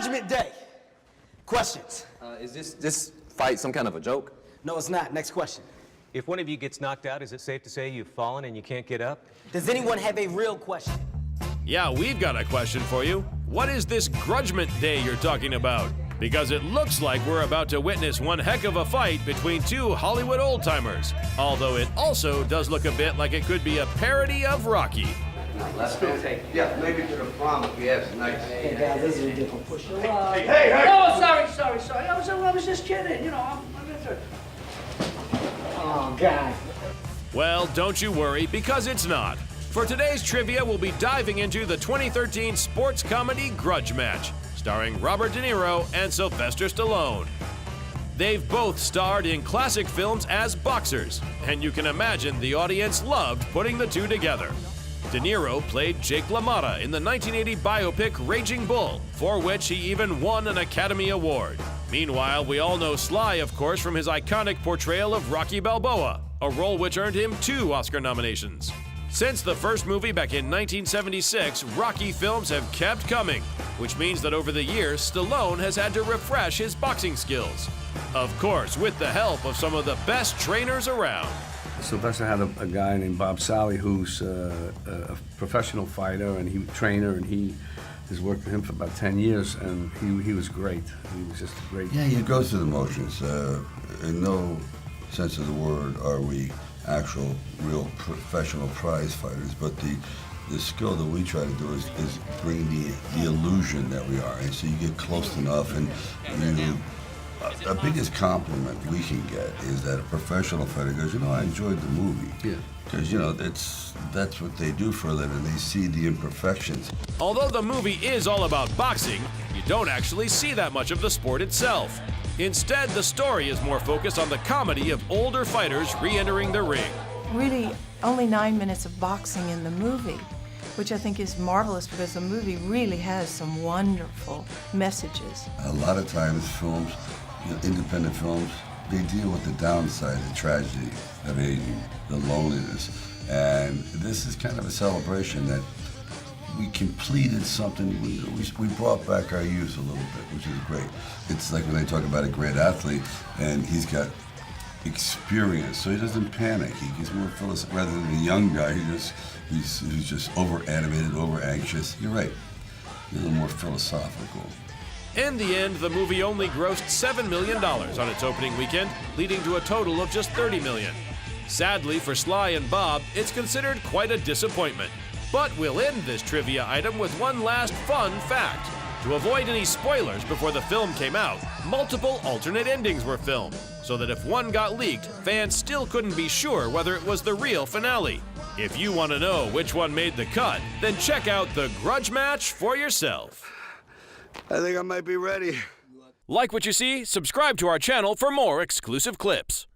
Judgment Day. Questions? Is this fight some kind of a joke? No, it's not. Next question. If one of you gets knocked out, is it safe to say you've fallen and you can't get up? Does anyone have a real question? Yeah, we've got a question for you. What is this Grudgement Day you're talking about? Because it looks like we're about to witness one heck of a fight between two Hollywood old-timers. Although it also does look a bit like it could be a parody of Rocky. Let's go take. Yeah, maybe to the prom if you have nice. Hey guys, this is ridiculous. Push your Hey! No, sorry. I was just kidding. You know, I'm into it. Oh, God. Well, don't you worry, because it's not. For today's trivia, we'll be diving into the 2013 sports comedy Grudge Match, starring Robert De Niro and Sylvester Stallone. They've both starred in classic films as boxers, and you can imagine the audience loved putting the two together. De Niro played Jake La Motta in the 1980 biopic Raging Bull, for which he even won an Academy Award. Meanwhile, we all know Sly, of course, from his iconic portrayal of Rocky Balboa, a role which earned him 2 Oscar nominations. Since the first movie back in 1976, Rocky films have kept coming, which means that over the years, Stallone has had to refresh his boxing skills. Of course, with the help of some of the best trainers around. Sylvester had a guy named Bob Sally who's a professional fighter and trainer, and he has worked with him for about 10 years, and he was great. He was just great. Yeah, he goes through the motions. In no sense of the word are we actual, real professional prize fighters, but the skill that we try to do is bring the illusion that we are, and so you get close enough, and the biggest compliment we can get is that a professional fighter goes, you know, I enjoyed the movie. Yeah. Because, you know, that's what they do for a living. They see the imperfections. Although the movie is all about boxing, you don't actually see that much of the sport itself. Instead, the story is more focused on the comedy of older fighters re-entering the ring. Really, only 9 minutes of boxing in the movie, which I think is marvelous because the movie really has some wonderful messages. A lot of times films, independent films, they deal with the downside, the tragedy of aging, the loneliness. And this is kind of a celebration that we completed something, we brought back our youth a little bit, which is great. It's like when they talk about a great athlete and he's got experience, so he doesn't panic. He's more philosophical rather than a young guy he's just over-animated, over-anxious. You're right, he's a little more philosophical. In the end, the movie only grossed $7 million on its opening weekend, leading to a total of just $30 million. Sadly for Sly and Bob, it's considered quite a disappointment. But we'll end this trivia item with one last fun fact. To avoid any spoilers before the film came out, multiple alternate endings were filmed, so that if one got leaked, fans still couldn't be sure whether it was the real finale. If you want to know which one made the cut, then check out the Grudge Match for yourself. I think I might be ready. Like what you see? Subscribe to our channel for more exclusive clips.